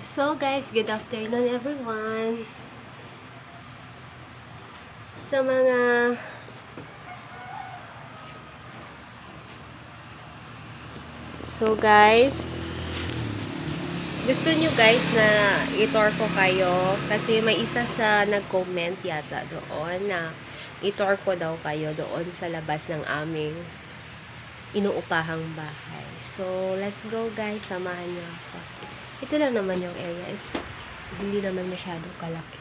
So guys, good afternoon everyone. Sa mga So guys, gusto nyo guys na i-tour ko kayo kasi may isa sa nag-comment yata doon na i-tour ko daw kayo doon sa labas ng aming inuupahang bahay. So let's go guys, samahan nyo ako. Ito lang naman yung area. Hindi naman masyadong kalaki.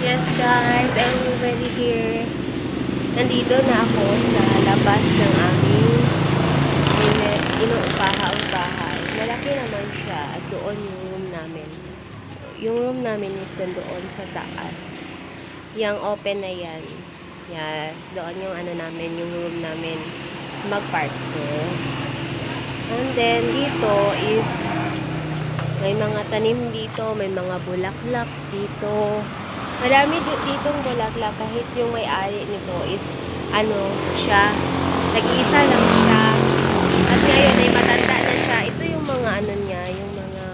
Yes guys, I'm already here. Nandito na ako sa labas ng aming inuupahang bahay. Malaki naman siya at doon yung room namin. Yung room namin is doon sa taas. Yang open na yan. Yes, doon yung ano namin, yung room namin mag-park ko. And then dito is may mga tanim dito, may mga bulaklak dito. Marami ditong bulaklak kahit yung may-ari nito is ano siya, nag-iisa lang siya. At ngayon ay matanda na siya. Ito yung mga ano niya, yung mga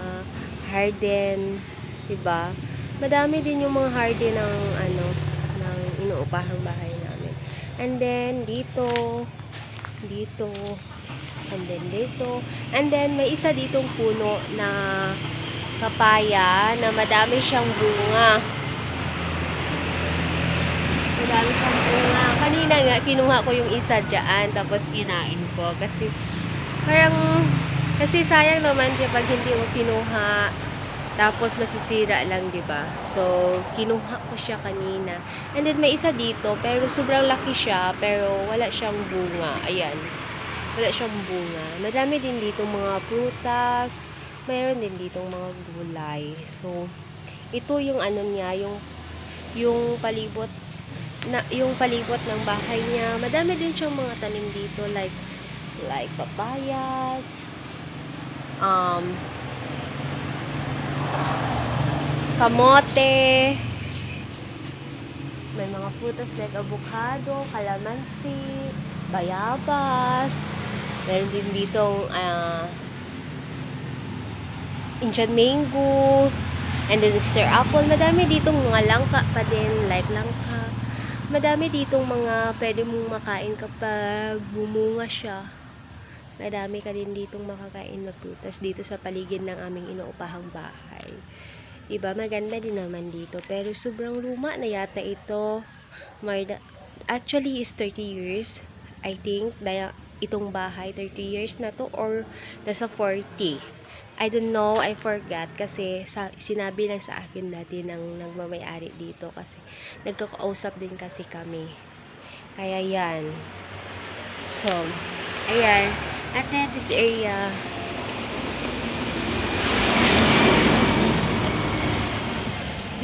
harden, 'di ba? Madami din yung mga harden ng ano ng inuupahang bahay namin. And then dito, and then dito, and then may isa ditong puno na papaya na madami siyang bunga. Madami siyang bunga. Kanina nga, kinuha ko yung isa dyan, tapos kinain ko. Kasi sayang naman siya pag hindi mo kinuha, tapos masisira lang, diba? So, kinuha ko siya kanina. And then, may isa dito, pero sobrang laki siya, pero wala siyang bunga. Ayan. Wala siyang bunga. Madami din dito mga prutas, mayroon din dito mga gulay. So, ito yung ano niya, yung palibot ng bahay niya. Madami din siyang mga tanim dito like papayas, kamote, may mga prutas like avocado, kalamansi, bayabas, meron din ditong Indian mango, and then star apple. Madami ditong mga langka pa din, like langka. Madami ditong mga pwede mong makain kapag bumunga siya. Madami ka din ditong makakain na prutas dito sa paligid ng aming inuupahang bahay. Diba? Maganda din naman dito. Pero sobrang luma na yata ito. Actually is 30 years. I think itong bahay 30 years na to or nasa 40. I don't know, I forgot kasi sinabi lang sa akin dati ng nagmamay-ari dito kasi nagkakausap din kasi kami. Kaya yan. So, ayan. At then this area,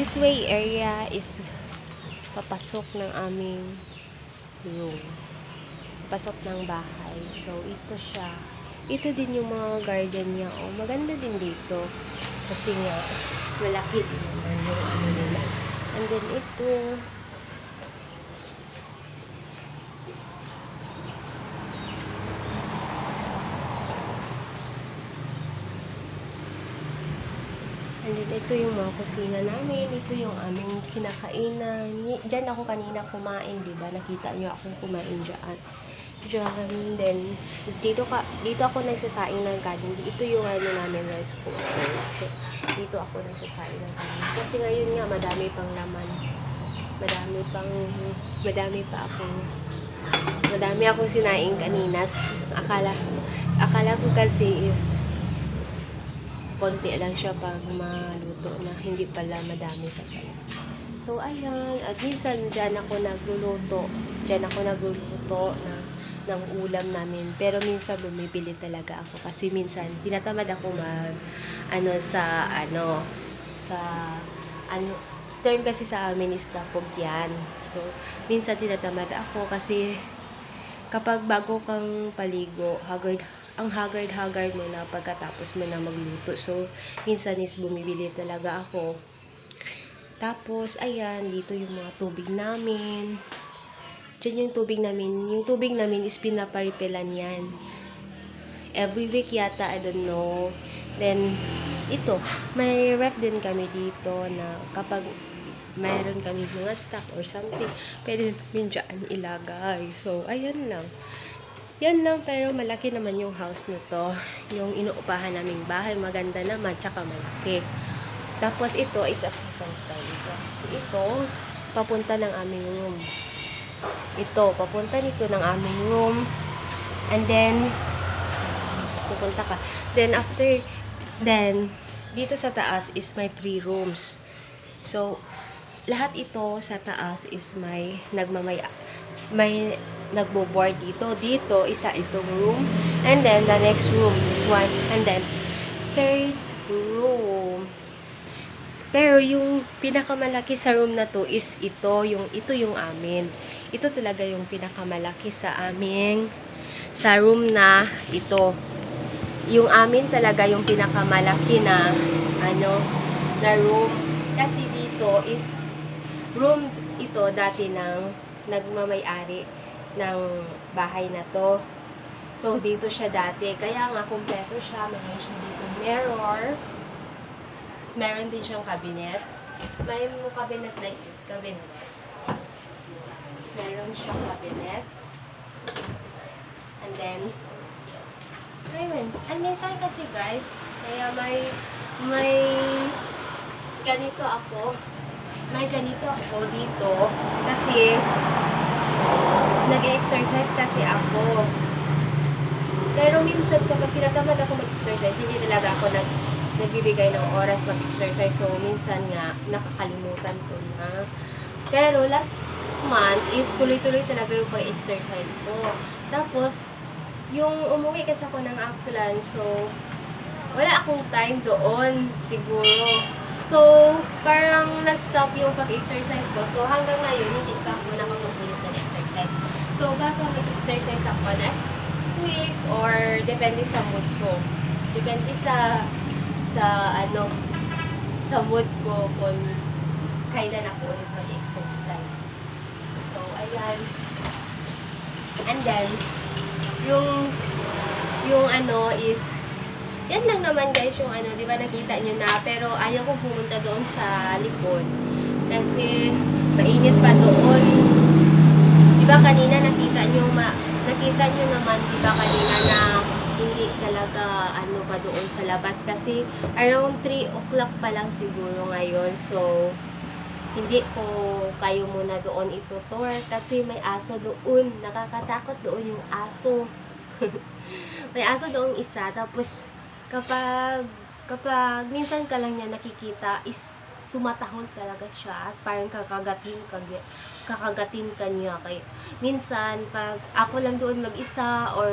this way area is papasok ng aming room. Papasok ng bahay. So, ito siya. Ito din yung mga garden niya. Oh, maganda din dito. Kasi nga, malaki din naman yung ano nila. And then ito. And then ito yung mga kusina namin. Ito yung aming kinakainan. Diyan ako kanina kumain, diba? Nakita nyo akong kumain dyan. Then dito ako nagsasaing ng kanin. Ito yung ano namin, rice cooker. So dito ako nagsasaing ng kanin kasi ngayon nga madami pang laman, madami akong sinaing kaninas. Akala ko kasi is konti lang siya pag maluto na, hindi pala, madami pa pala. So ayan, at minsan dyan ako nagluluto ng ulam namin. Pero minsan bumibili talaga ako kasi minsan tinatamad ako sa term kasi sa amin is tapog yan. So minsan tinatamad ako kasi kapag bago kang paligo, ang haggard mo na pagkatapos mo na magluto. So minsan is bumibili talaga ako. Tapos ayan, dito yung mga tubig namin. Diyan yung tubig namin. Yung tubig namin is pinaparipilan yan. Every week yata, I don't know. Then, ito, may ref din kami dito na kapag mayroon kami mga stock or something, pwede namin dyan ilagay. So, ayan lang. Yan lang, pero malaki naman yung house nito. Yung inuupahan naming bahay, maganda naman, tsaka malaki. Tapos, ito is a second time. Ito, papunta ng aming room. Ito, papunta nito ng aming room. And then, pupunta ka. Then, dito sa taas is may 3 rooms. So, lahat ito sa taas is may nagbo-board dito. Dito, isa is the room. And then, the next room is one. And then, third room. Pero, yung pinakamalaki sa room na to is ito yung amin. Ito talaga yung pinakamalaki sa room na ito. Yung amin talaga yung pinakamalaki na na room. Kasi dito is room ito dati ng nagmamay-ari ng bahay na to. So, dito siya dati. Kaya nga, kompleto siya. Meron siya dito mirror. Meron din siyang cabinet. May cabinet like this. Cabinet. Meron siyang cabinet. And then, ayun. And minsan kasi guys, kaya may ganito ako. May ganito ako dito. Kasi, nag-exercise kasi ako. Pero minsan kapag tinatamad ako mag-exercise, hindi talaga ako nagbibigay ng oras mag-exercise. So, minsan nga, nakakalimutan ko na. Pero last month is tuloy-tuloy talaga yung pag-exercise ko. Tapos, yung umuwi kasi ako ng Aklan, so, wala akong time doon, siguro. So, parang nag-stop yung pag-exercise ko. So, hanggang ngayon, hindi pa ako nakapag-ulit ng exercise. So, baka mag-exercise ako next week or depende sa mood ko. Depende sa mood ko kung kailan ako ulit mag-exercise. So, ayan. And then, yung is, yan lang naman guys yung di ba nakita nyo na, pero ayaw ko pumunta doon sa likod. Kasi, mainit pa doon. Di ba kanina nakita nyo naman, di ba kanina na hindi talaga pa doon sa labas. Kasi, around 3 o'clock pa lang siguro ngayon. So, hindi ko kayo muna doon itutour kasi may aso doon. Nakakatakot doon yung aso. May aso doon isa. Tapos, kapag minsan ka lang niya nakikita is tumatahol talaga siya at parang kakagatin ka niya. Kaya, minsan, pag ako lang doon mag-isa or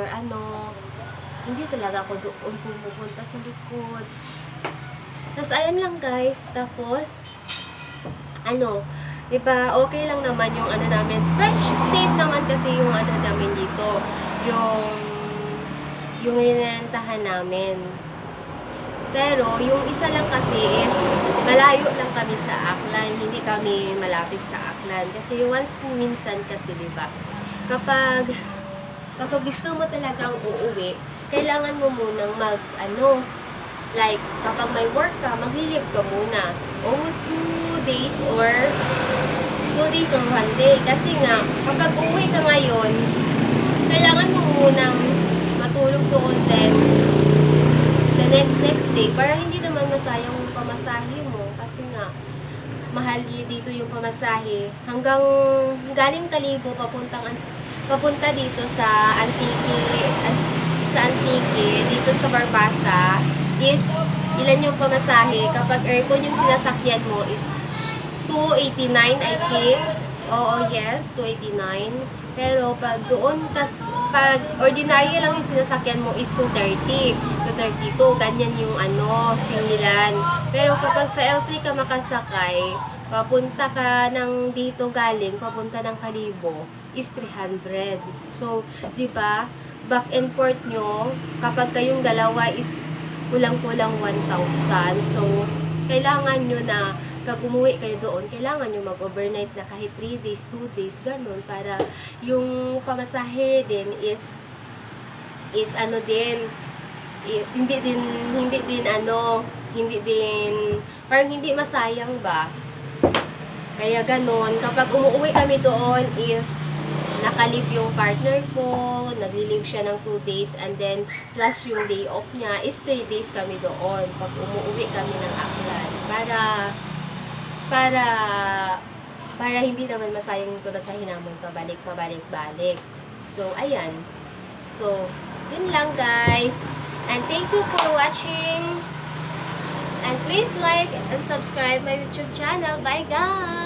hindi talaga ako doon pumupunta sa likod. Tapos, ayan lang guys. Tapos, diba, okay lang naman yung namin. Fresh, safe naman kasi yung namin dito. Yung rinentahan namin. Pero, yung isa lang kasi is, malayo lang kami sa Aklan. Hindi kami malapit sa Aklan. Kasi once minsan kasi, diba, kapag gusto mo talagang uuwi, kailangan mo munang like, kapag may work ka, magli-leave ka muna. Almost 2 days or 1 day. Kasi nga, kapag uwi ka ngayon, kailangan mo munang matulog doon then the next day. Para hindi naman masayang yung pamasahe mo. Kasi nga, mahal dito yung pamasahe. Hanggang galing Kalibo, papunta dito sa Antique, dito sa Barbasa, is ilan yung pamasahe. Kapag aircon yung sinasakyan mo is 289 I think. Oo, yes, 289. Pero pag pag ordinary lang yung sinasakyan mo is 230, 232. Ganyan yung singilan. Pero kapag sa L3 ka makasakay, papunta ka ng dito galing, papunta ng Kalibo, is 300. So, di ba, back and forth nyo, kapag kayong dalawa is kulang-kulang 1,000. So, kailangan nyo na pag umuwi kayo doon, kailangan nyo mag-overnight na kahit 3 days, 2 days, ganun, para yung pamasahe din is ano din, hindi din parang hindi masayang ba. Kaya ganon, kapag umuwi kami doon is naka-leave yung partner ko, nag-leave siya ng 2 days, and then plus yung day off niya is 3 days kami doon pag umuwi kami ng Aklan, para hindi naman masayang yung pamasahe namin pabalik. So ayan, so yun lang guys, and thank you for watching, and please like and subscribe my YouTube channel. Bye guys.